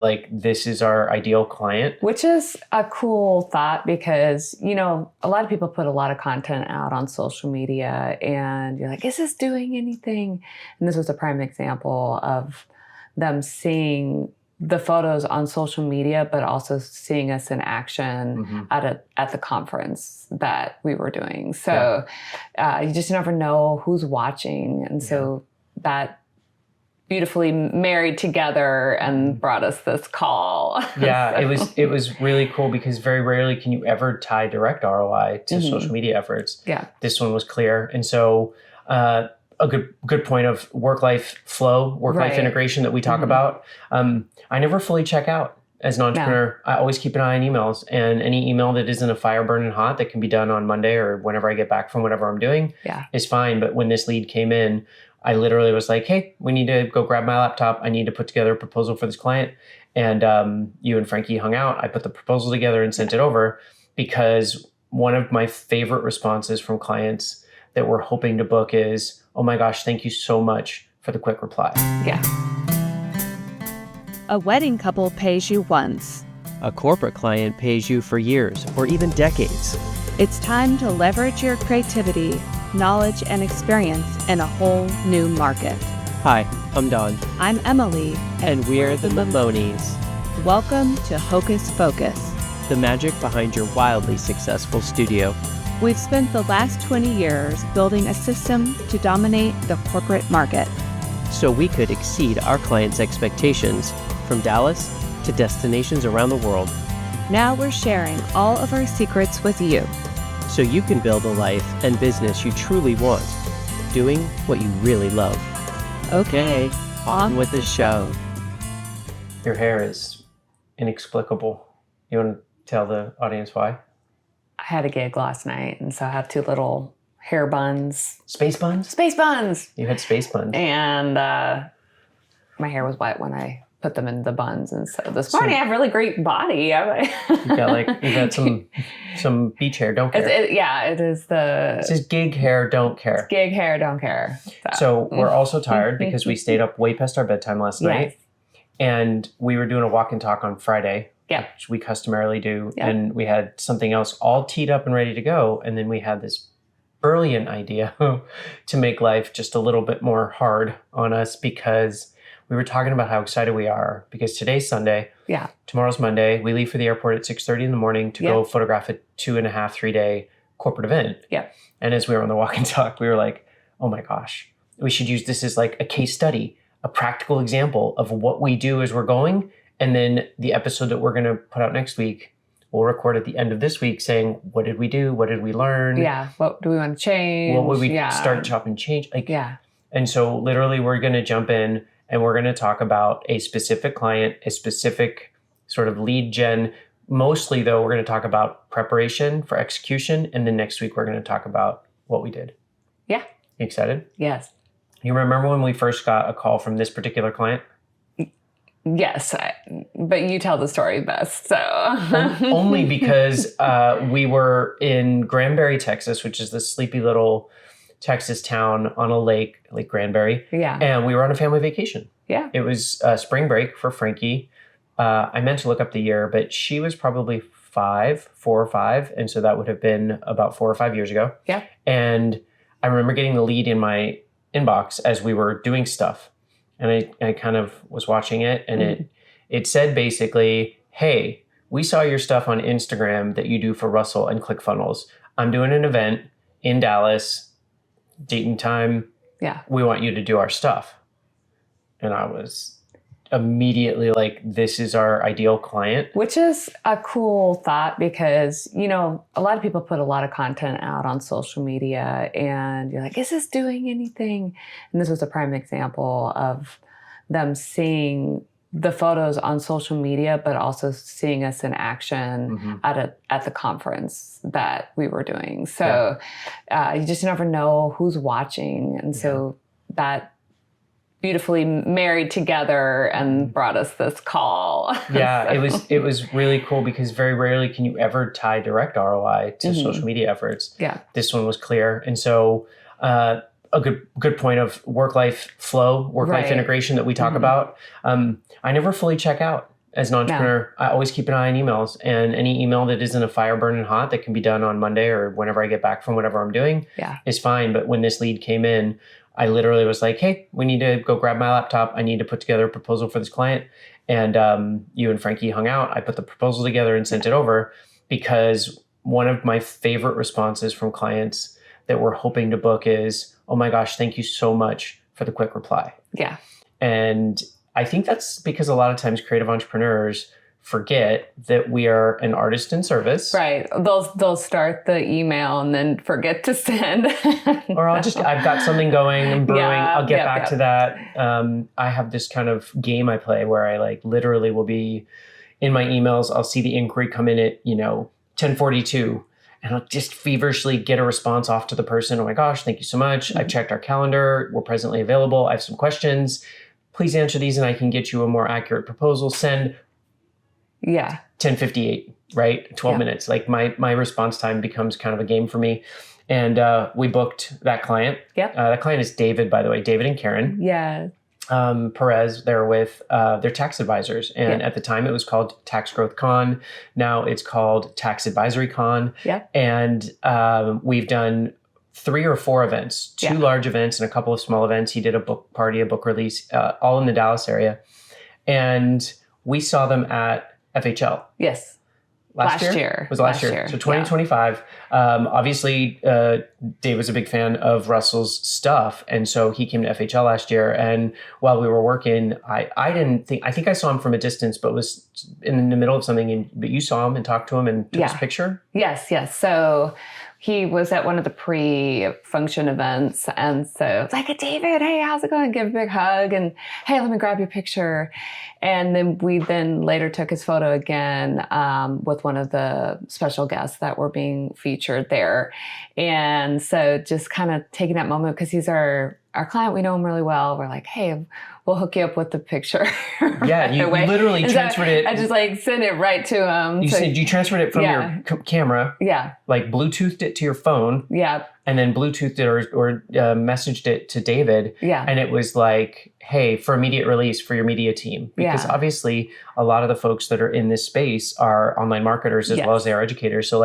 like this is our ideal client. Which is a cool thought because, you know, a lot of people put a lot of content out on social media and you're like, is this doing anything? And this was a prime example of them seeing the photos on social media, but also seeing us in action at the conference that we were doing. So you just never know who's watching. And so that beautifully married together and brought us this call. Yeah, it was really cool because very rarely can you ever tie direct ROI to social media efforts. Yeah. This one was clear. And so a good point of work-life flow, work-life integration that we talk about. I never fully check out as an entrepreneur. I always keep an eye on emails, and any email that isn't a fire burning hot that can be done on Monday or whenever I get back from whatever I'm doing is fine. But when this lead came in, I literally was like, hey, we need to go grab my laptop. I need to put together a proposal for this client. And you and Frankie hung out. I put the proposal together and sent it over because one of my favorite responses from clients that we're hoping to book is, oh my gosh, thank you so much for the quick reply. Yeah. A wedding couple pays you once. A corporate client pays you for years or even decades. It's time to leverage your creativity, knowledge, and experience in a whole new market. Hi, I'm Don. I'm Emily. And we're the Mamonies. Welcome to Hocus Pocus, the magic behind your wildly successful studio. We've spent the last 20 years building a system to dominate the corporate market, so we could exceed our clients' expectations from Dallas to destinations around the world. Now we're sharing all of our secrets with you, so you can build a life and business you truly want, doing what you really love. Okay, on with the show. Your hair is inexplicable. You want to tell the audience why? I had a gig last night, and so I have two little hair buns. Space buns? Space buns! You had space buns. And my hair was wet when I put them in the buns. And so this morning I have really great body. you got some beach hair, don't care. It is the... This is gig hair, don't care. Gig hair, don't care. So we're also tired because we stayed up way past our bedtime last night. And we were doing a walk and talk on Friday, which we customarily do. And we had something else all teed up and ready to go. And then we had this brilliant idea to make life just a little bit more hard on us because we were talking about how excited we are because today's Sunday. Yeah. Tomorrow's Monday. We leave for the airport at 6:30 in the morning to go photograph a 2.5, 3 day corporate event. Yeah. And as we were on the walk and talk, we were like, oh my gosh, we should use this as like a case study, a practical example of what we do as we're going. And then the episode that we're going to put out next week, we'll record at the end of this week saying, what did we do? What did we learn? Yeah. What do we want to change? What would we start, chop, and change? And so literally we're going to jump in and we're going to talk about a specific client, a specific sort of lead gen. Mostly, though, we're going to talk about preparation for execution. And then next week, we're going to talk about what we did. Yeah. You excited? Yes. You remember when we first got a call from this particular client? Yes, but you tell the story best. So only because we were in Granbury, Texas, which is this sleepy little Texas town on a lake, Lake Granbury. Yeah. And we were on a family vacation. Yeah. It was spring break for Frankie. I meant to look up the year, but she was probably 4 or 5. And so that would have been about 4 or 5 years ago. Yeah. And I remember getting the lead in my inbox as we were doing stuff. And I kind of was watching it, and it said basically, hey, we saw your stuff on Instagram that you do for Russell and ClickFunnels. I'm doing an event in Dallas, date and time. Yeah. We want you to do our stuff. And I was immediately like, this is our ideal client. Which is a cool thought because, you know, a lot of people put a lot of content out on social media and you're like, is this doing anything? And this was a prime example of them seeing the photos on social media, but also seeing us in action at the conference that we were doing. So you just never know who's watching. And so that beautifully married together and brought us this call. Yeah, it was really cool because very rarely can you ever tie direct ROI to social media efforts. Yeah. This one was clear. And so a good point of work-life flow, work-life integration that we talk about. I never fully check out as an entrepreneur. I always keep an eye on emails, and any email that isn't a fire burning hot that can be done on Monday or whenever I get back from whatever I'm doing is fine. But when this lead came in, I literally was like, hey, we need to go grab my laptop. I need to put together a proposal for this client. And you and Frankie hung out. I put the proposal together and sent it over, because one of my favorite responses from clients that we're hoping to book is, oh my gosh, thank you so much for the quick reply. Yeah. And I think that's because a lot of times creative entrepreneurs forget that we are an artist in service. Right. They'll start the email and then forget to send. Or I've got something going and brewing. I'll get back to that. I have this kind of game I play where I like literally will be in my emails. I'll see the inquiry come in at, 10:42. And I'll just feverishly get a response off to the person. Oh my gosh, thank you so much. I've checked our calendar. We're presently available. I have some questions. Please answer these and I can get you a more accurate proposal. Send 10:58, right? 12 minutes. Like my response time becomes kind of a game for me. And we booked that client. Yep. That client is David, by the way, David and Karen. Yeah. Perez. They're with their tax advisors. And at the time it was called Tax Growth Con. Now it's called Tax Advisory Con. Yeah. And we've done 3 or 4 events, 2 large events and a couple of small events. He did a book party, a book release, all in the Dallas area. And we saw them at FHL. Yes. Last year? It was last year. So 2025. Obviously, Dave was a big fan of Russell's stuff. And so he came to FHL last year. And while we were working, I think I saw him from a distance, but was in the middle of something. But you saw him and talked to him and took his picture? Yes. So he was at one of the pre-function events. And so it's like, David, hey, how's it going? Give a big hug. And hey, let me grab your picture. And then we later took his photo again with one of the special guests that were being featured there. And so just kind of taking that moment, because he's our client, we know him really well. We're like, hey, we'll hook you up with the picture. Yeah, you literally transferred it. I just sent it right to him. You said you transferred it from your camera. Yeah. Like Bluetoothed it to your phone. Yeah. And then Bluetoothed it or messaged it to David. Yeah. And it was like, hey, for immediate release for your media team. Because obviously a lot of the folks that are in this space are online marketers as well as they are educators. So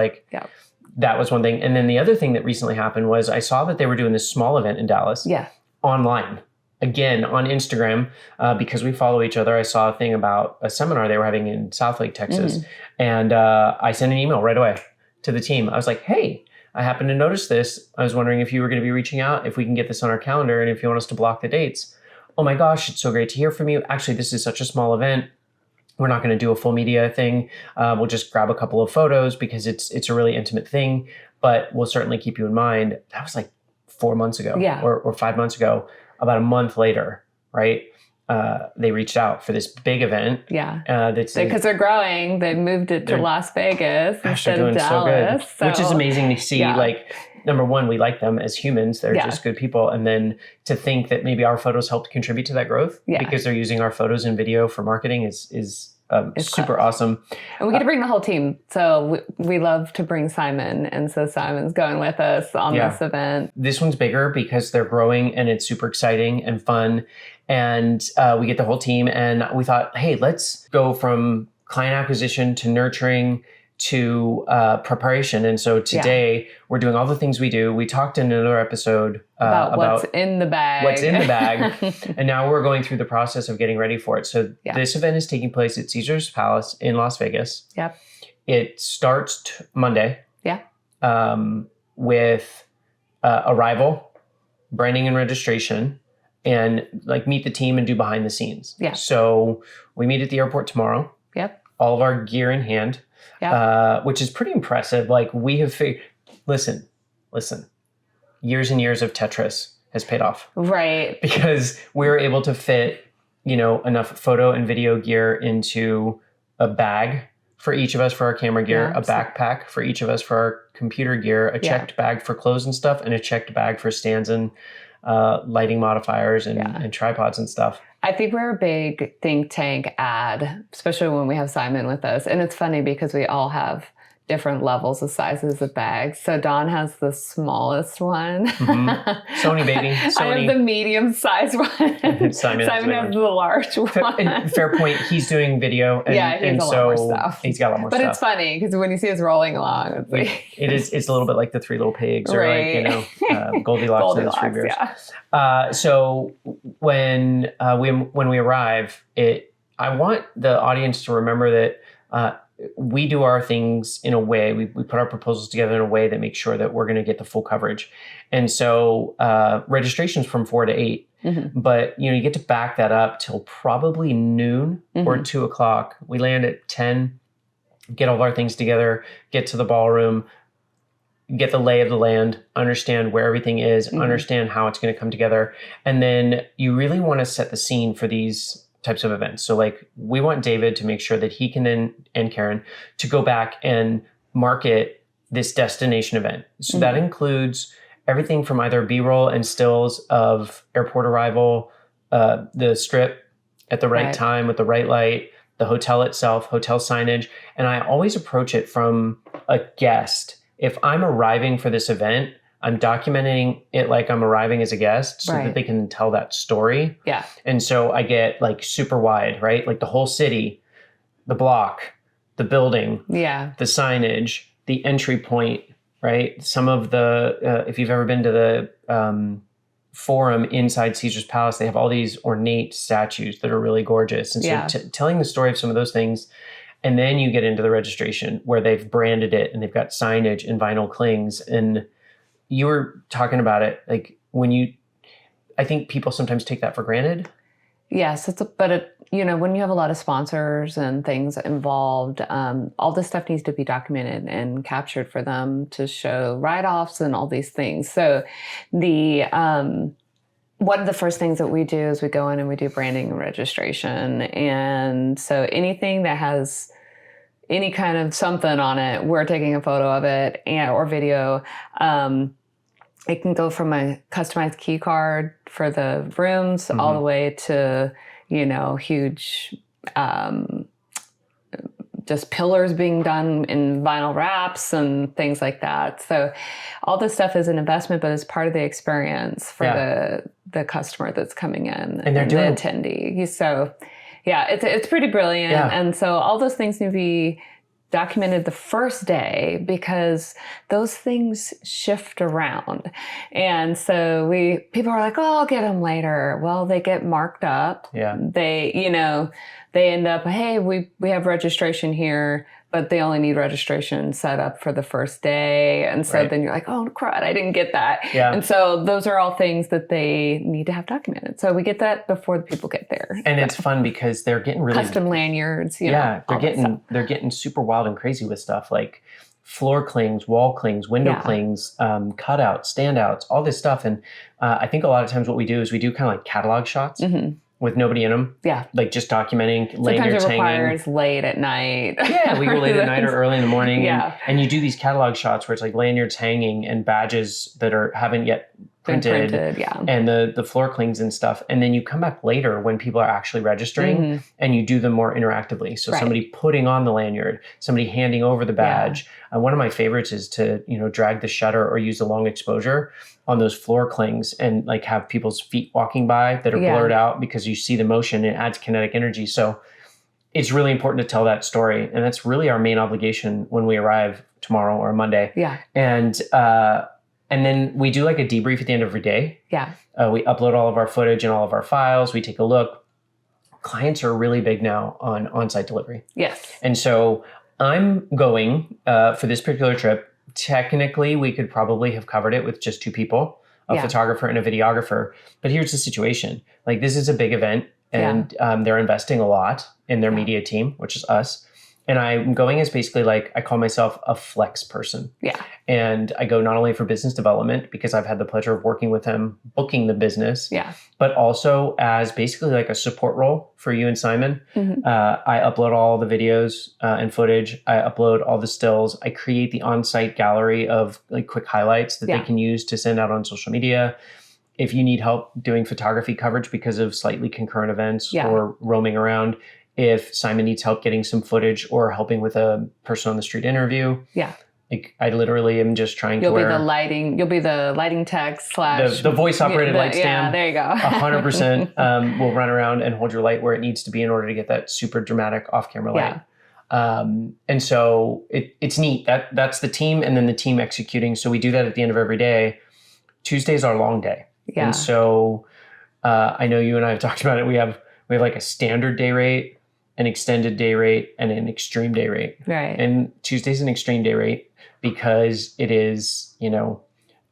that was one thing. And then the other thing that recently happened was I saw that they were doing this small event in Dallas. Yeah. Online. Again, on Instagram, because we follow each other. I saw a thing about a seminar they were having in Southlake, Texas. And I sent an email right away to the team. I was like, hey, I happened to notice this. I was wondering if you were going to be reaching out, if we can get this on our calendar, and if you want us to block the dates. Oh my gosh, it's so great to hear from you. Actually, this is such a small event. We're not going to do a full media thing. We'll just grab a couple of photos because it's a really intimate thing, but we'll certainly keep you in mind. That was like 4 months ago or 5 months ago. About a month later, right? They reached out for this big event. Yeah. Because they're growing. They moved it to Las Vegas instead of Dallas. So good. Which is amazing to see. Like, number one, we like them as humans. They're just good people. And then to think that maybe our photos helped contribute to that growth because they're using our photos and video for marketing is super awesome. And we get to bring the whole team. So we love to bring Simon. And so Simon's going with us on this event. This one's bigger because they're growing and it's super exciting and fun. And we get the whole team. And we thought, hey, let's go from client acquisition to nurturing to preparation. And so today we're doing all the things we do. We talked in another episode about what's in the bag. What's in the bag. And now we're going through the process of getting ready for it. So this event is taking place at Caesar's Palace in Las Vegas. Yep. It starts Monday. Yeah. With arrival, branding and registration, and meet the team and do behind the scenes. Yeah. So we meet at the airport tomorrow. Yep. All of our gear in hand. Which is pretty impressive. Like we have listen, years and years of Tetris has paid off. Right. Because we're able to fit, enough photo and video gear into a bag for each of us for our camera gear, a backpack for each of us for our computer gear, a checked bag for clothes and stuff, and a checked bag for stands and lighting modifiers and tripods and stuff. I think we're a big think tank ad, especially when we have Simon with us. And it's funny because we all have different levels of sizes of bags. So Dawn has the smallest one. Sony baby. Sony. I have the medium sized one. Simon has the large one. Fair point. He's doing video. And, yeah, he has a lot more stuff. He's got a lot more stuff. But it's funny because when you see us rolling along, it's like it's a little bit like the Three Little Pigs, or right. like, you know, Goldilocks and the Three Bears. Yeah. So when we arrive, I want the audience to remember that we do our things in a way, we put our proposals together in a way that makes sure that we're going to get the full coverage. And so registration's from 4 to 8, but you get to back that up till probably noon or 2 o'clock. We land at 10, get all of our things together, get to the ballroom, get the lay of the land, understand where everything is, understand how it's going to come together. And then you really want to set the scene for these types of events. So like we want David to make sure that he can then, and Karen, to go back and market this destination event. So that includes everything from either B-roll and stills of airport arrival, the strip at the right time with the right light, the hotel itself, hotel signage. And I always approach it from a guest. If I'm arriving for this event, I'm documenting it like I'm arriving as a guest so that they can tell that story. Yeah. And so I get like super wide, right? Like the whole city, the block, the building, the signage, the entry point, right? Some of the, if you've ever been to the forum inside Caesar's Palace, they have all these ornate statues that are really gorgeous. And so telling the story of some of those things. And then you get into the registration where they've branded it and they've got signage and vinyl clings. And you were talking about it, like I think people sometimes take that for granted. Yes, when you have a lot of sponsors and things involved, all this stuff needs to be documented and captured for them to show write-offs and all these things. So one of the first things that we do is we go in and we do branding and registration. And so anything that has any kind of something on it, we're taking a photo of it or video. It can go from a customized key card for the rooms all the way to, huge, just pillars being done in vinyl wraps and things like that. So all this stuff is an investment, but it's part of the experience for the customer that's coming in and the attendee. So it's pretty brilliant. Yeah. And so all those things need to be documented the first day because those things shift around. And so people are like, oh, I'll get them later. Well, they get marked up. Yeah. They end up, hey, we have registration here, but they only need registration set up for the first day. And so then you're like, oh, crud, I didn't get that. Yeah. And so those are all things that they need to have documented. So we get that before the people get there. And it's fun because they're getting really custom lanyards. They're getting super wild and crazy with stuff like floor clings, wall clings, window clings, cutouts, standouts, all this stuff. And I think a lot of times what we do is we do kind of like catalog shots. With nobody in them. Yeah. Like just documenting lanyards hanging. Sometimes it requires late at night. Yeah, we go late at night or early in the morning. Yeah. And you do these catalog shots where it's like lanyards hanging and badges that haven't yet printed and the floor clings and stuff. And then you come back later when people are actually registering and you do them more interactively. So somebody putting on the lanyard, somebody handing over the badge. One of my favorites is to, drag the shutter or use the long exposure on those floor clings and like have people's feet walking by that are blurred out because you see the motion and it adds kinetic energy. So it's really important to tell that story. And that's really our main obligation when we arrive tomorrow or Monday. Yeah. And then we do like a debrief at the end of every day. Yeah. We upload all of our footage and all of our files. We take a look. Clients are really big now on onsite delivery. Yes. And so I'm going for this particular trip. Technically, we could probably have covered it with just 2 people, a photographer and a videographer. But here's the situation. Like this is a big event and they're investing a lot in their media team, which is us. And I'm going as basically like, I call myself a flex person. Yeah. And I go not only for business development, because I've had the pleasure of working with them, booking the business, but also as basically like a support role for you and Simon. I upload all the videos and footage. I upload all the stills. I create the on-site gallery of like quick highlights that they can use to send out on social media. If you need help doing photography coverage because of slightly concurrent events or roaming around, if Simon needs help getting some footage or helping with a person on the street interview. Yeah. Like, I literally am just trying to You'll be the lighting tech / the voice operated light stand. Yeah, there you go. 100% will run around and hold your light where it needs to be in order to get that super dramatic off camera light. And so it's neat. That's the team, and then the team executing. So we do that at the end of every day. Tuesday's our long day. Yeah. And so I know you and I have talked about it. We have like a standard day rate, an extended day rate, and an extreme day rate. Right. And Tuesday's an extreme day rate because it is,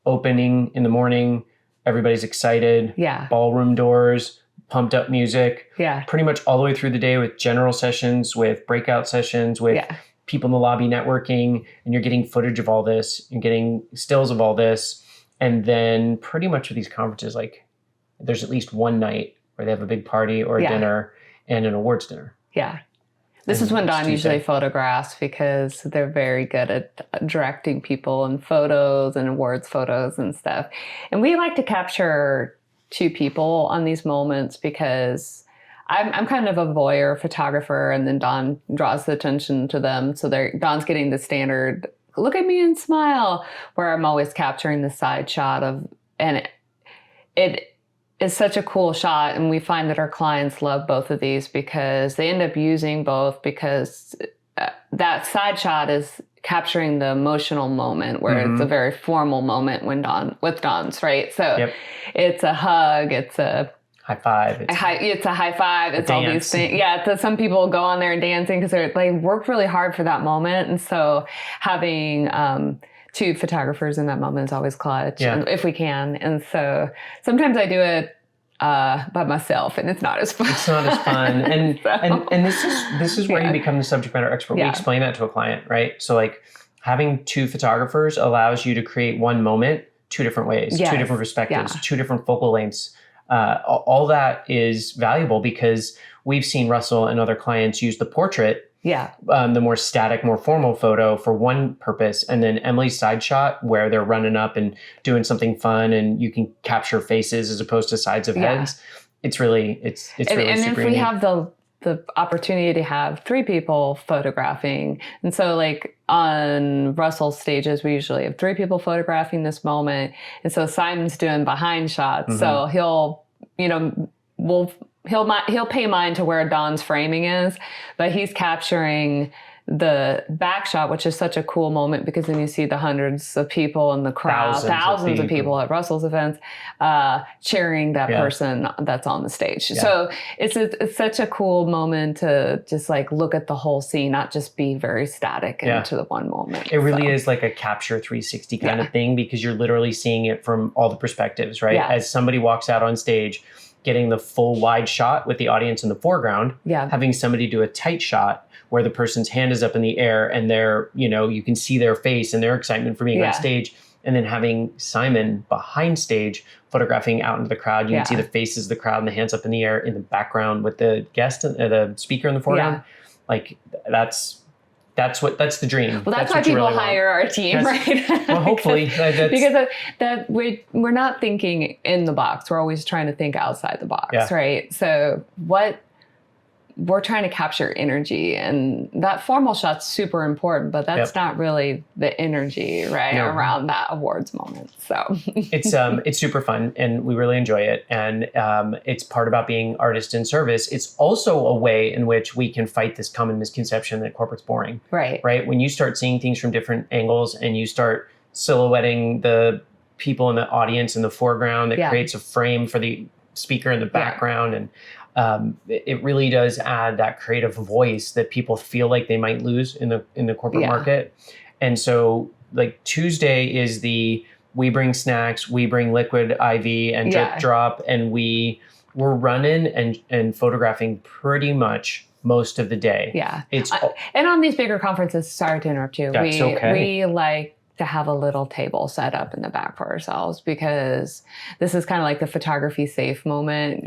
opening in the morning. Everybody's excited. Yeah. Ballroom doors, pumped up music. Yeah. Pretty much all the way through the day with general sessions, with breakout sessions, with people in the lobby networking, and you're getting footage of all this, you're getting stills of all this. And then pretty much with these conferences, like there's at least one night where they have a big party or a dinner and an awards dinner. Yeah. This is when Don usually photographs because they're very good at directing people and photos and awards photos and stuff. And we like to capture two people on these moments because I'm kind of a voyeur photographer, and then Don draws the attention to them. So Don's getting the standard, look at me and smile, where I'm always capturing the side shot and it is such a cool shot. And we find that our clients love both of these because they end up using both, because that side shot is capturing the emotional moment where it's a very formal moment with Don's, right? So it's a hug, it's a high five. It's a high five. It's all these things. Yeah. So some people go on there and dancing because they worked really hard for that moment. And so having two photographers in that moment is always clutch, if we can. And so sometimes I do it by myself, and it's not as fun. It's not as fun. And and this is where you become the subject matter expert. We explain that to a client, right? So like having two photographers allows you to create one moment two different ways, two different perspectives, two different focal lengths. All that is valuable because we've seen Russell and other clients use the portrait, the more static, more formal photo for one purpose, and then Emily's side shot where they're running up and doing something fun, and you can capture faces as opposed to sides of heads. It's really really and super if we unique. have the opportunity to have three people photographing, and so like on Russell's stages, we usually have three people photographing this moment, and so Simon's doing behind shots, so he'll pay mind to where Don's framing is, but he's capturing the back shot, which is such a cool moment because then you see the hundreds of people in the crowd, thousands of people at Russell's events, cheering that person that's on the stage. So it's such a cool moment to just like look at the whole scene, not just be very static into the one moment. It really is like a capture 360 kind of thing because you're literally seeing it from all the perspectives, right? As somebody walks out on stage, getting the full wide shot with the audience in the foreground, having somebody do a tight shot where the person's hand is up in the air and they're, you can see their face and their excitement for being on stage, and then having Simon behind stage photographing out into the crowd. You can see the faces of the crowd and the hands up in the air in the background with the guest, the speaker in the foreground. Like that's the dream. Well, that's why people really hire our team, right? Well, hopefully. because we're not thinking in the box. We're always trying to think outside the box, right? So we're trying to capture energy, and that formal shot's super important, but that's not really the energy, right, around that awards moment. So it's super fun, and we really enjoy it. And it's part about being artist in service. It's also a way in which we can fight this common misconception that corporate's boring. Right. When you start seeing things from different angles and you start silhouetting the people in the audience in the foreground, that creates a frame for the speaker in the background, and it really does add that creative voice that people feel like they might lose in the corporate market. And so like Tuesday is we bring snacks, we bring liquid IV and drip drop, and we're running and photographing pretty much most of the day. And on these bigger conferences, sorry to interrupt you, we like to have a little table set up in the back for ourselves because this is kind of like the photography safe moment.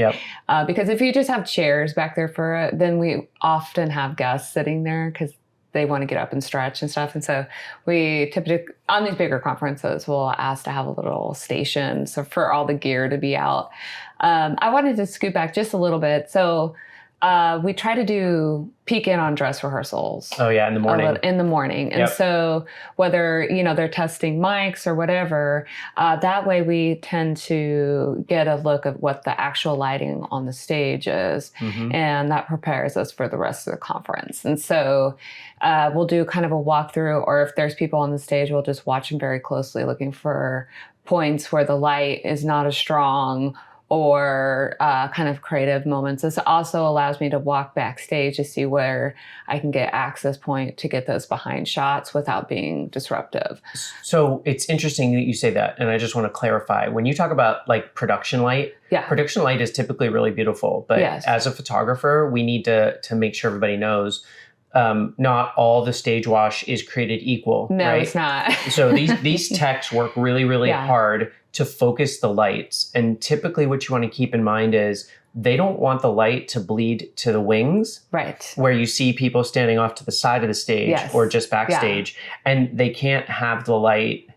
Because if you just have chairs back there for it, then we often have guests sitting there because they want to get up and stretch and stuff. And so we typically, on these bigger conferences, we'll ask to have a little station so for all the gear to be out. I wanted to scoot back just a little bit. So We try to do peek in on dress rehearsals. Oh yeah, in the morning. In the morning. And so whether, they're testing mics or whatever, that way we tend to get a look at what the actual lighting on the stage is. And that prepares us for the rest of the conference. And so we'll do kind of a walkthrough, or if there's people on the stage, we'll just watch them very closely, looking for points where the light is not as strong, or kind of creative moments. This also allows me to walk backstage to see where I can get access point to get those behind shots without being disruptive. So it's interesting that you say that. And I just want to clarify, when you talk about like production light, production light is typically really beautiful. But as a photographer, we need to make sure everybody knows not all the stage wash is created equal. No, right? It's not. So these techs work really, really hard to focus the lights. And typically what you want to keep in mind is they don't want the light to bleed to the wings. Right. Where you see people standing off to the side of the stage or just backstage. And they can't have the light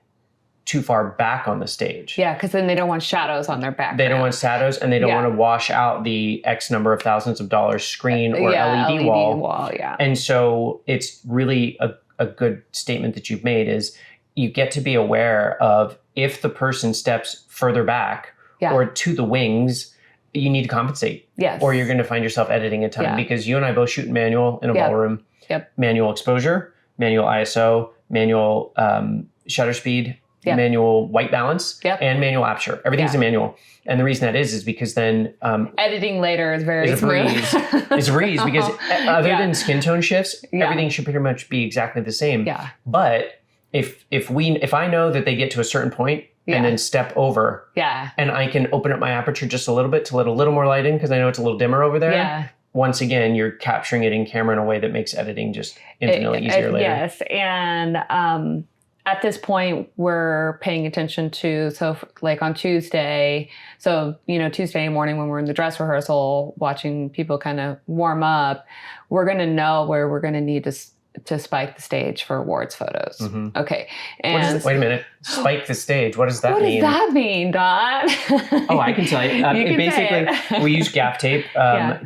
too far back on the stage. Yeah, because then they don't want shadows on their background. They don't want shadows, and they don't want to wash out the X number of thousands of dollars screen or LED wall. And so it's really a good statement that you've made is you get to be aware of if the person steps further back or to the wings, you need to compensate. Yes. Or you're going to find yourself editing a ton because you and I both shoot manual in a ballroom. Manual exposure, manual ISO, manual shutter speed, manual white balance, and manual aperture. Everything's a manual. And the reason that is because then editing later is very smooth. It's a breeze because other than skin tone shifts, everything should pretty much be exactly the same. Yeah. But if I know that they get to a certain point and then step over, and I can open up my aperture just a little bit to let a little more light in because I know it's a little dimmer over there. Yeah. Once again, you're capturing it in camera in a way that makes editing just infinitely easier later. Yes, and at this point, we're paying attention to, so like on Tuesday, Tuesday morning when we're in the dress rehearsal, watching people kind of warm up, we're going to know where we're going to need to spike the stage for awards photos. Okay. And wait a minute. Spike the stage. What does that mean? What does that mean, Don? Oh, I can tell you. Basically, we use gaff tape,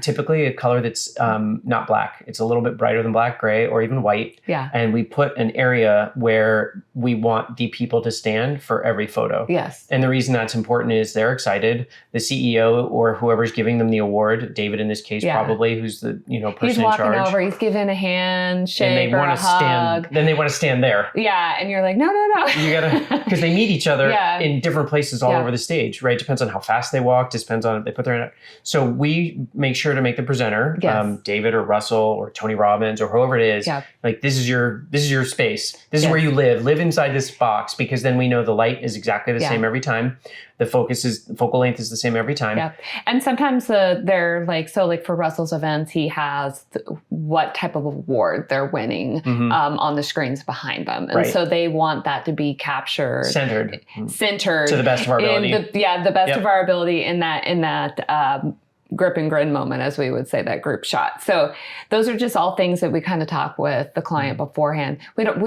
typically a color that's not black. It's a little bit brighter than black, gray, or even white. Yeah. And we put an area where we want the people to stand for every photo. Yes. And the reason that's important is they're excited. The CEO or whoever's giving them the award, David in this case, probably, who's the person in charge. He's walking over, he's giving a handshake or a hug. Then they want to stand there. Yeah. And you're like, no. You gotta, because they meet each other in different places all over the stage, right? Depends on how fast they walk, depends on if they put their hand up. So we make sure to make the presenter, David or Russell or Tony Robbins or whoever it is, like this is your space. This is where you live inside this box, because then we know the light is exactly the same every time. The focal length is the same every time. Yeah. And sometimes they're like, for Russell's events, he has what type of award they're winning on the screens behind them. And so they want that to be captured. Centered. To the best of our ability. The best of our ability in that grip and grin moment, as we would say, that group shot. So those are just all things that we kind of talk with the client beforehand. They don't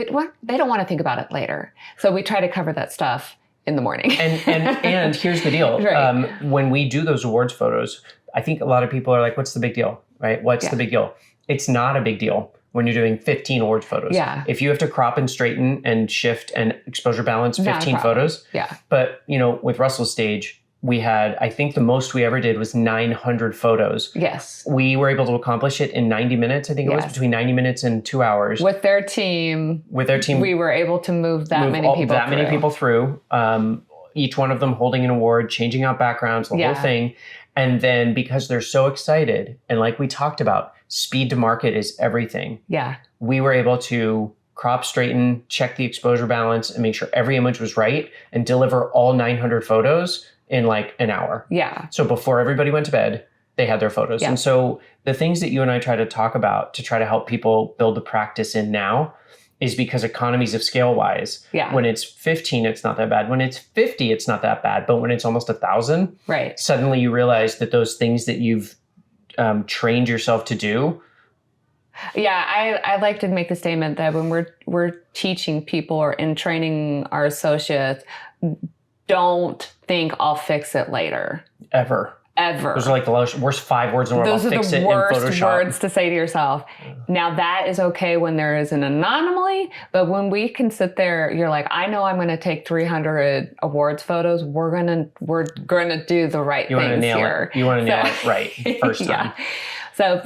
want to think about it later. So we try to cover that stuff in the morning. and here's the deal. Right. When we do those awards photos, I think a lot of people are like, what's the big deal, right? What's the big deal? It's not a big deal when you're doing 15 awards photos. Yeah. If you have to crop and straighten and shift and exposure balance 15 photos. Yeah. But, with Russell's stage, we had, I think the most we ever did was 900 photos. Yes. We were able to accomplish it in 90 minutes. I think it was between 90 minutes and 2 hours. With their team, we were able to move many people through. Each one of them holding an award, changing out backgrounds, the whole thing. And then because they're so excited, and like we talked about, speed to market is everything. Yeah. We were able to crop, straighten, check the exposure balance, and make sure every image was right, and deliver all 900 photos in like an hour. Yeah. So before everybody went to bed, they had their photos. Yeah. And so the things that you and I try to talk about to try to help people build the practice in now is because economies of scale wise, when it's 15, it's not that bad. When it's 50, it's not that bad. But when it's almost 1,000, right, suddenly you realize that those things that you've trained yourself to do. Yeah, I like to make the statement that when we're teaching people or in training our associates, don't think I'll fix it later. Ever. ever. Those are like the worst 5 words in the world. Those are Fix the it in worst Photoshop. words to say to yourself. Now that is okay when there is an anomaly, but when we can sit there, you're like, I know I'm going to take 300 awards photos. We're gonna do the right things here. You want to nail it right first time. So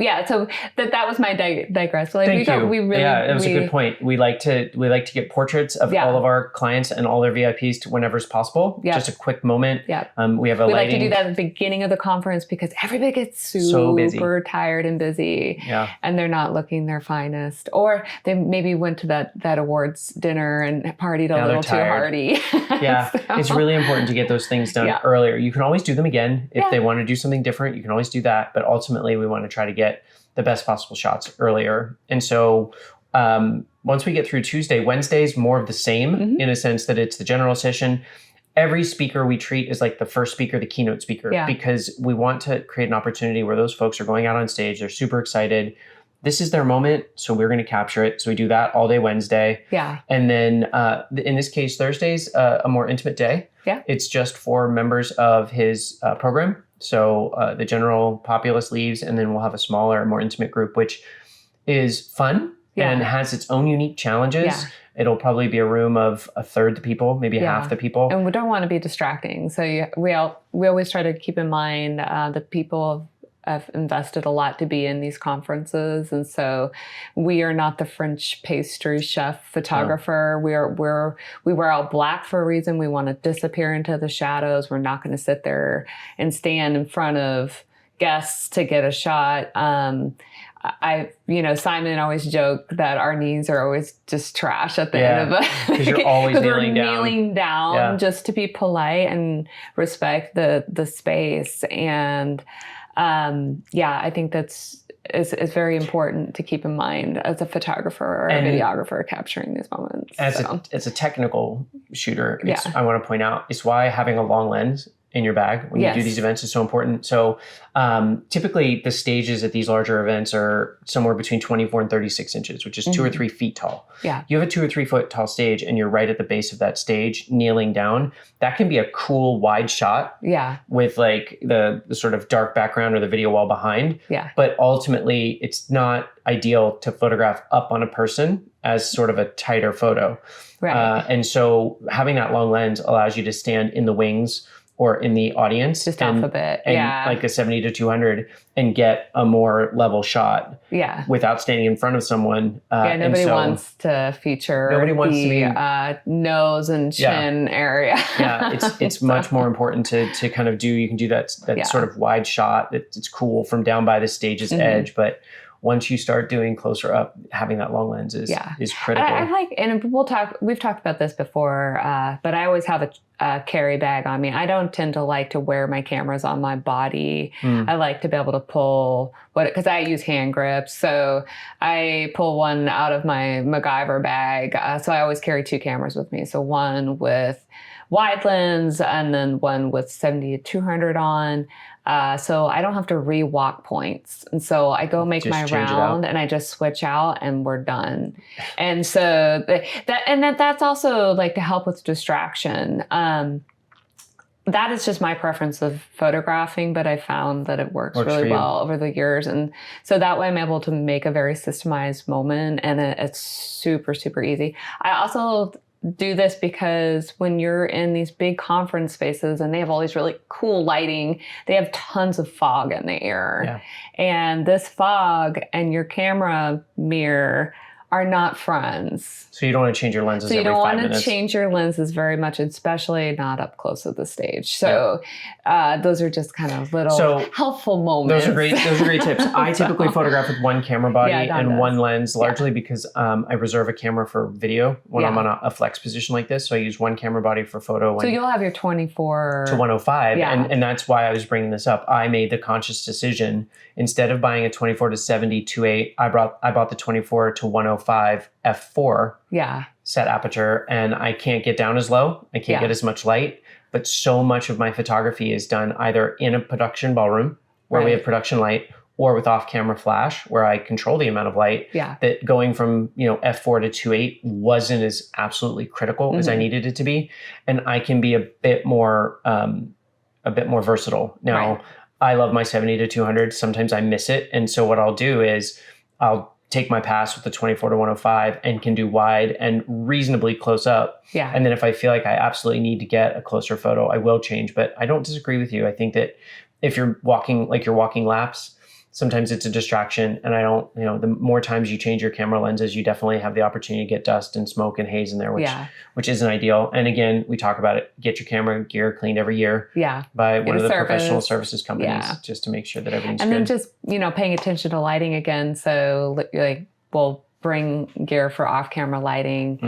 that was my digress. Like, Thank you. That was a good point. We like to get portraits of all of our clients and all their VIPs to whenever it's possible. Just a quick moment. Yeah. We have We like to do that at the beginning of the conference because everybody gets super tired and busy. Yeah. And they're not looking their finest, or they maybe went to that awards dinner and partied a little too hardy. Yeah. So. It's really important to get those things done earlier. You can always do them again if they want to do something different. You can always do that, but ultimately we want to try to get the best possible shots earlier. And so once we get through Tuesday, Wednesday's more of the same in a sense that it's the general session. Every speaker we treat is like the first speaker, the keynote speaker, because we want to create an opportunity where those folks are going out on stage. They're super excited. This is their moment, so we're going to capture it. So we do that all day Wednesday. Yeah. And then in this case, Thursday's a more intimate day. Yeah. It's just for members of his program. So the general populace leaves, and then we'll have a smaller, more intimate group, which is fun and has its own unique challenges. Yeah. It'll probably be a room of a third the people, maybe half the people. And we don't want to be distracting. So we always try to keep in mind the people have invested a lot to be in these conferences. And so we are not the French pastry chef photographer. No. We wear all black for a reason. We want to disappear into the shadows. We're not going to sit there and stand in front of guests to get a shot. Simon always joked that our knees are always just trash at the end of it. Because you're always kneeling down just to be polite and respect the space. And I think it's very important to keep in mind as a photographer or a videographer capturing these moments. As a technical shooter, I want to point out, it's why having a long lens in your bag when you do these events is so important. So typically the stages at these larger events are somewhere between 24 and 36 inches, which is 2 or 3 feet tall. Yeah. You have a 2 or 3 foot tall stage and you're right at the base of that stage, kneeling down. That can be a cool wide shot with like the sort of dark background or the video wall behind. Yeah. But ultimately it's not ideal to photograph up on a person as sort of a tighter photo. Right. And so having that long lens allows you to stand in the wings or in the audience. Just off a bit, like a 70 to 200 and get a more level shot without standing in front of someone. Nobody wants to feature nose and chin area. It's much more important to kind of you can do that sort of wide shot. It's cool from down by the stage's edge, but once you start doing closer up, having that long lens is critical. I like, and we've talked about this before, but I always have a carry bag on me. I don't tend to like to wear my cameras on my body. I like to be able to pull because I use hand grips. So I pull one out of my MacGyver bag. So I always carry 2 cameras with me. So one with wide lens and then one with 70 to 200 on. So I don't have to re-walk points. And so I go make my round and I just switch out and we're done. And so that's also like to help with distraction. That is just my preference of photographing, but I found that it works really well over the years. And so that way I'm able to make a very systemized moment and it's super, super easy. I also do this because when you're in these big conference spaces and they have all these really cool lighting, they have tons of fog in the air. Yeah. And this fog and your camera mirror are not friends. So you don't want to change your lenses every 5 minutes. So you don't want to change your lenses very much, especially not up close to the stage. So those are just kind of little helpful moments. Those are great tips. I typically photograph with one camera body and one lens, largely because I reserve a camera for video when I'm on a flex position like this. So I use one camera body for photo. So you'll have your 24 to 105. And that's why I was bringing this up. I made the conscious decision, instead of buying a 24 to 70 2.8, I bought the 24 to 105 f4 set aperture, and I can't get down as low. I can't get as much light, but so much of my photography is done either in a production ballroom where we have production light or with off-camera flash where I control the amount of light, that going from f4 to 2.8 wasn't as absolutely critical as I needed it to be. And I can be a bit more versatile. Now, I love my 70 to 200. Sometimes I miss it. And so what I'll do is I'll take my pass with the 24 to 105 and can do wide and reasonably close up. Yeah. And then if I feel like I absolutely need to get a closer photo, I will change. But I don't disagree with you. I think that if you're walking laps, sometimes it's a distraction. And I don't, the more times you change your camera lenses, you definitely have the opportunity to get dust and smoke and haze in there, which isn't ideal. And again, we talk about it, get your camera gear cleaned every year by one of the professional services companies just to make sure that everything's good. And then just, paying attention to lighting again. So like we'll bring gear for off-camera lighting.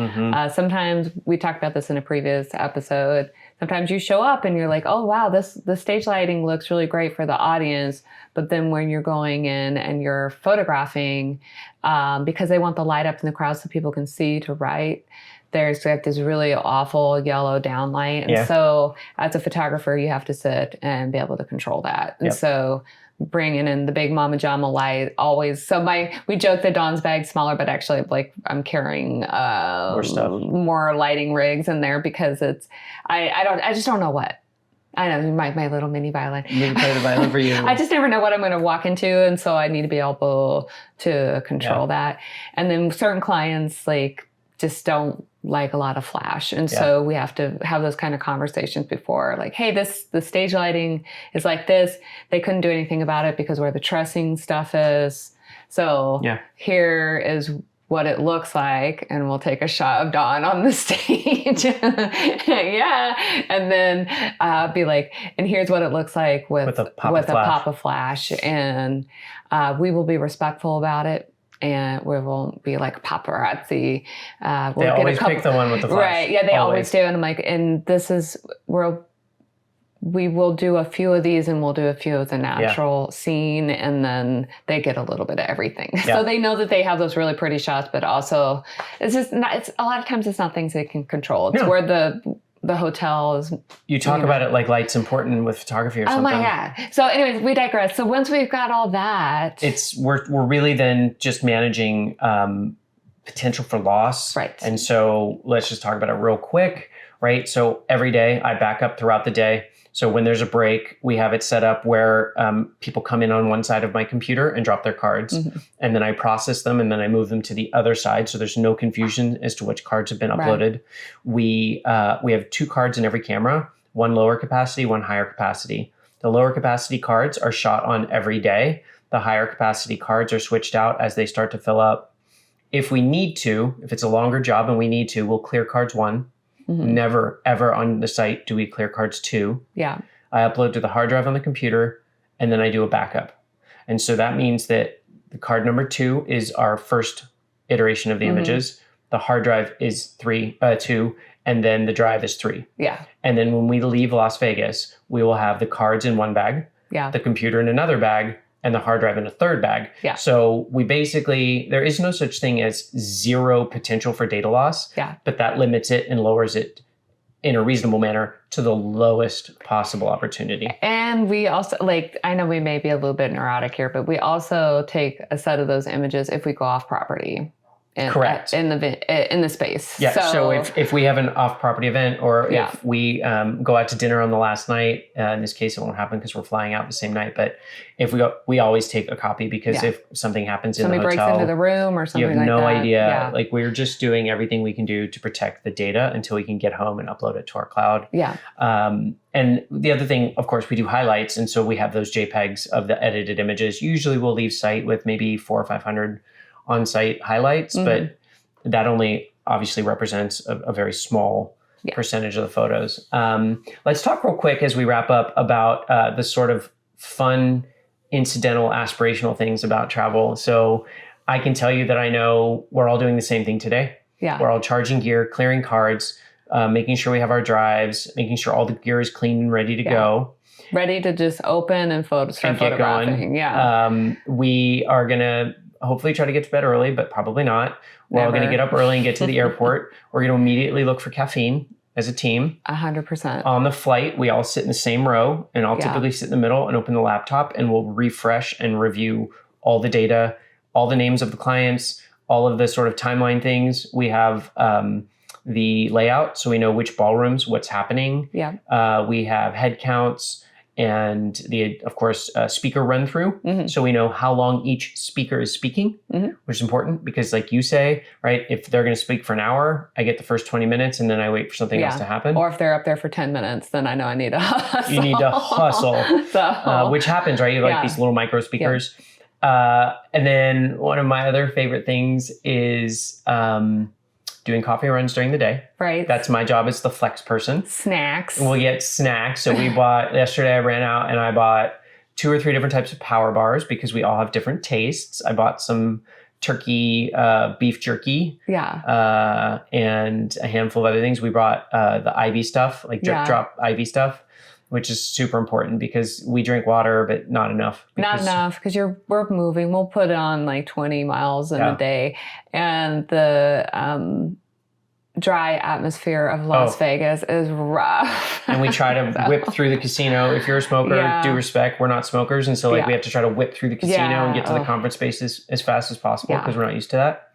Sometimes we talked about this in a previous episode. Sometimes you show up and you're like, oh, wow, the stage lighting looks really great for the audience. But then when you're going in and you're photographing, because they want the light up in the crowd so people can see to right, there's like this really awful yellow downlight. And so as a photographer, you have to sit and be able to control that. And so bringing in the big Mama Jama light always. So we joke that Dawn's bag's smaller, but actually like I'm carrying more lighting rigs in there because I just don't know what. I know my little mini violin. You can play the violin for you. I just never know what I'm going to walk into, and so I need to be able to control that. And then certain clients like just don't like a lot of flash, and so we have to have those kind of conversations before. Like, hey, the stage lighting is like this. They couldn't do anything about it because where the trussing stuff is. So here is what it looks like, and we'll take a shot of Dawn on the stage. And then be like, and here's what it looks like with a pop of flash. And we will be respectful about it, and we won't be like paparazzi. They always pick the one with the flash. Right, yeah, they always do. And I'm like, and this is where we will do a few of these, and we'll do a few of the natural scene, and then they get a little bit of everything. So they know that they have those really pretty shots, but also it's just not, it's a lot of times it's not things they can control. It's where the hotel is. You talk about it like light's important with photography or something. Oh my God. So anyways, we digress. So once we've got all that, we're really then just managing potential for loss. Right. And so let's just talk about it real quick, right? So every day I back up throughout the day. So when there's a break, we have it set up where people come in on one side of my computer and drop their cards. And then I process them, and then I move them to the other side. So there's no confusion as to which cards have been uploaded. We have 2 cards in every camera, one lower capacity, one higher capacity. The lower capacity cards are shot on every day. The higher capacity cards are switched out as they start to fill up. If we need to, if it's a longer job and we need to, we'll clear cards 1. Never, ever on the site do we clear cards 2. I upload to the hard drive on the computer, and then I do a backup. And so that means that the card number 2 is our first iteration of the images. The hard drive is 2, and then the drive is 3. And then when we leave Las Vegas, we will have the cards in one bag, the computer in another bag, and the hard drive in a third bag. So we basically, there is no such thing as zero potential for data loss, but that limits it and lowers it in a reasonable manner to the lowest possible opportunity. And we also, like, I know we may be a little bit neurotic here, but we also take a set of those images if we go off property. Correct. In the space. So if we have an off-property event, or if we go out to dinner on the last night, in this case it won't happen because we're flying out the same night. But if we always take a copy, because if something happens in the hotel, somebody breaks into the room or something like that, you have no idea. Like, we're just doing everything we can do to protect the data until we can get home and upload it to our cloud. And the other thing, of course, we do highlights, and so we have those JPEGs of the edited images. Usually we'll leave site with maybe 400 or 500 on-site highlights, but that only obviously represents a very small percentage of the photos. Let's talk real quick as we wrap up about the sort of fun, incidental, aspirational things about travel. So I can tell you that I know we're all doing the same thing today. We're all charging gear, clearing cards, making sure we have our drives, making sure all the gear is clean and ready to go. Ready to just open and start photographing. We are going to hopefully try to get to bed early, but probably not. We're all going to get up early and get to the airport. We're going to immediately look for caffeine as a team. 100%. On the flight, we all sit in the same row, and I'll typically sit in the middle and open the laptop, and we'll refresh and review all the data, all the names of the clients, all of the sort of timeline things. We have the layout, so we know which ballrooms, what's happening. We have head counts. and of course, speaker run through. So we know how long each speaker is speaking, which is important because like you say, right, if they're going to speak for an hour, I get the first 20 minutes and then I wait for something else to happen. Or if they're up there for 10 minutes, then I know I need to hustle. You need to hustle, which happens, right? You have like these little micro speakers. And then one of my other favorite things is doing coffee runs during the day. Right. That's my job as the flex person. Snacks. We'll get snacks. So we bought, yesterday I ran out and I bought 2 or 3 different types of power bars because we all have different tastes. I bought some turkey, beef jerky. And a handful of other things. We brought the IV stuff, like drip drop IV stuff, which is super important because we drink water, but not enough. Because we're moving. We'll put on like 20 miles in a day. And the dry atmosphere of Las Vegas is rough. And we try to whip through the casino. If you're a smoker, due respect, we're not smokers. And so like we have to try to whip through the casino and get to the conference spaces as fast as possible because we're not used to that.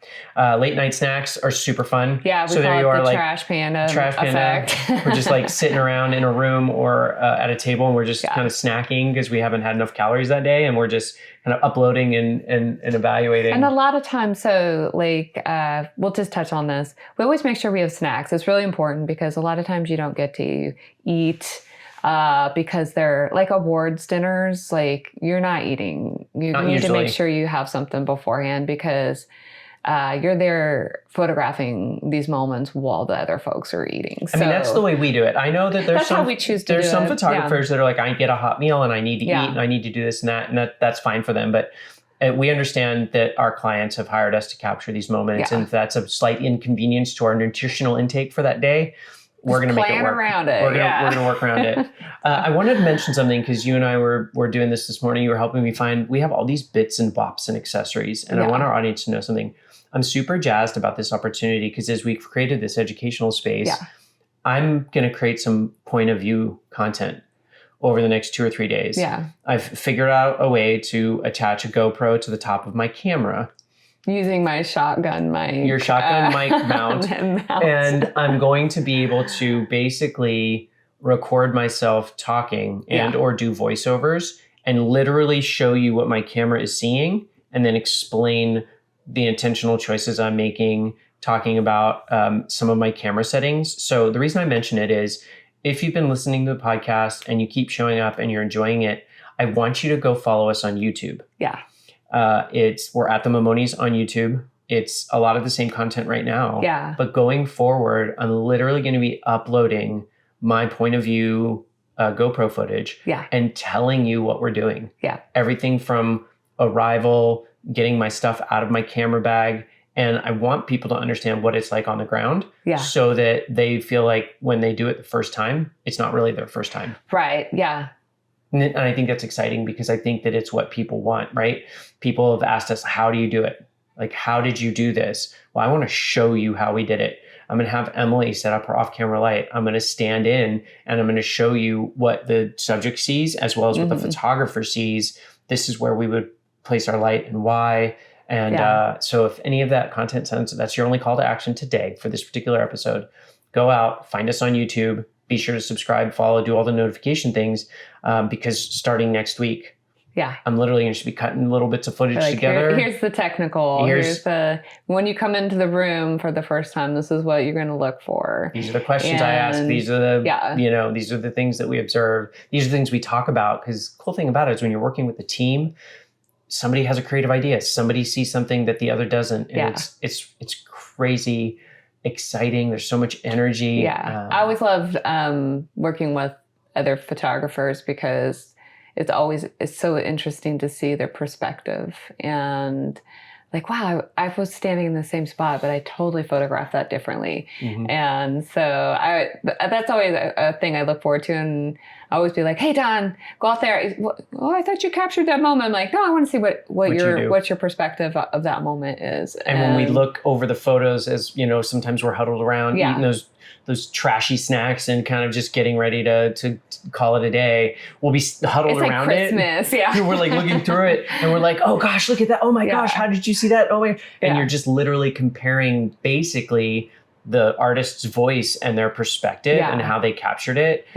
Late night snacks are super fun. Yeah, we call it the like, trash panda effect. We're just like sitting around in a room or at a table and we're just kind of snacking because we haven't had enough calories that day and we're just kind of uploading and evaluating. And a lot of times, so like, we'll just touch on this. We always make sure we have snacks. It's really important because a lot of times you don't get to eat because they're like awards dinners. Like you're not eating. You need to make sure you have something beforehand because you're there photographing these moments while the other folks are eating. So, I mean, that's the way we do it. I know that there's how we choose to there's some photographers that are like, I get a hot meal and I need to eat and I need to do this and that's fine for them. But we understand that our clients have hired us to capture these moments and if that's a slight inconvenience to our nutritional intake for that day, we're going to make it work. Around it. We're going to work around it. I wanted to mention something because you and I were doing this morning. You were helping me find, we have all these bits and bops and accessories. And I want our audience to know something. I'm super jazzed about this opportunity because as we've created this educational space, I'm going to create some point of view content over the next 2 or 3 days. I've figured out a way to attach a GoPro to the top of my camera. Using my shotgun mic. Your shotgun mic mount. And I'm going to be able to basically record myself talking and or do voiceovers and literally show you what my camera is seeing and then explain the intentional choices I'm making, talking about some of my camera settings. So the reason I mention it is if you've been listening to the podcast and you keep showing up and you're enjoying it, I want you to go follow us on YouTube. We're at the Mamonis on YouTube. It's a lot of the same content right now. But going forward, I'm literally going to be uploading my point of view GoPro footage and telling you what we're doing. Everything from arrival, getting my stuff out of my camera bag. And I want people to understand what it's like on the ground so that they feel like when they do it the first time, it's not really their first time. And I think that's exciting because I think that it's what people want, right? People have asked us, how do you do it? Like, how did you do this? Well, I want to show you how we did it. I'm going to have Emily set up her off-camera light. I'm going to stand in and I'm going to show you what the subject sees as well as what the photographer sees. This is where we would place our light and why. And so if any of that content sounds, that's your only call to action today for this particular episode, go out, find us on YouTube, be sure to subscribe, follow, do all the notification things because starting next week, I'm literally going to be cutting little bits of footage together. Here's the technical. Here's the, when you come into the room for the first time, this is what you're going to look for. These are the questions I ask. These are the, these are the things that we observe. These are the things we talk about because the cool thing about it is when you're working with a team, somebody has a creative idea. Somebody sees something that the other doesn't. And it's crazy, exciting. There's so much energy. I always loved working with other photographers because it's so interesting to see their perspective and like, wow, I was standing in the same spot, but I totally photographed that differently. And so that's always a thing I look forward to. And I always be like, hey, Don, go out there. Oh, I thought you captured that moment. I'm like, no, I want to see what your perspective of that moment is. And when we look over the photos, as you know, sometimes we're huddled around eating those trashy snacks and kind of just getting ready to call it a day. We'll be huddled around Christmas, it. We're like looking through it and we're like, oh gosh, look at that. Oh my gosh, how did you see that? Oh my. And you're just literally comparing basically the artist's voice and their perspective and how they captured it.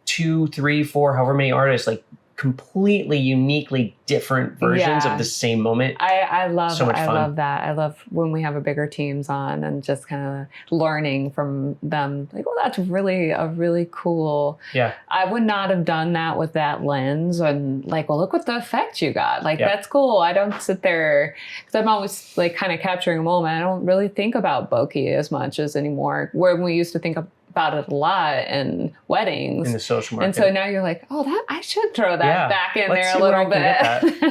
2, 3, 4, however many artists, like completely uniquely different versions of the same moment. I love so much fun. I love that. I love when we have a bigger teams on and just kind of learning from them. Like, well, that's really a really cool. Yeah. I would not have done that with that lens and like, well, look what the effect you got. Like, that's cool. I don't sit there because I'm always like kind of capturing a moment. I don't really think about bokeh as much as anymore, where we used to think about it a lot in weddings. In the social market. And so now you're like, oh, that I should throw that back in Let's there see a little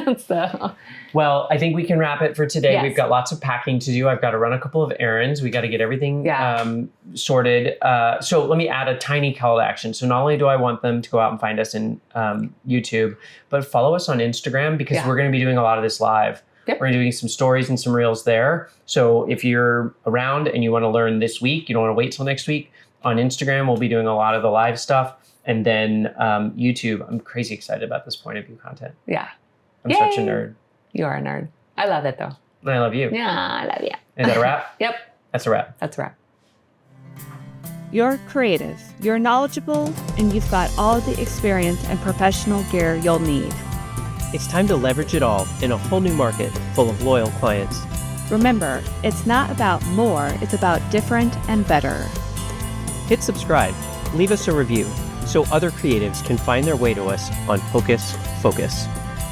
bit. So. Well, I think we can wrap it for today. Yes. We've got lots of packing to do. I've got to run a couple of errands. We got to get everything sorted. So let me add a tiny call to action. So not only do I want them to go out and find us in YouTube, but follow us on Instagram because we're going to be doing a lot of this live. Yep. We're doing some stories and some reels there. So if you're around and you want to learn this week, you don't want to wait till next week, on Instagram, we'll be doing a lot of the live stuff. And then YouTube, I'm crazy excited about this point of view content. Yeah. I'm such a nerd. You are a nerd. I love it, though. And I love you. Yeah, I love you. Is that a wrap? Yep. That's a wrap. That's a wrap. You're creative, you're knowledgeable, and you've got all the experience and professional gear you'll need. It's time to leverage it all in a whole new market full of loyal clients. Remember, it's not about more, it's about different and better. Hit subscribe, leave us a review, so other creatives can find their way to us on Hocus Focus.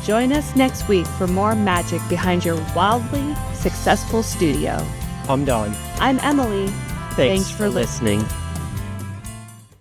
Join us next week for more magic behind your wildly successful studio. I'm Don. I'm Emily. Thanks for listening.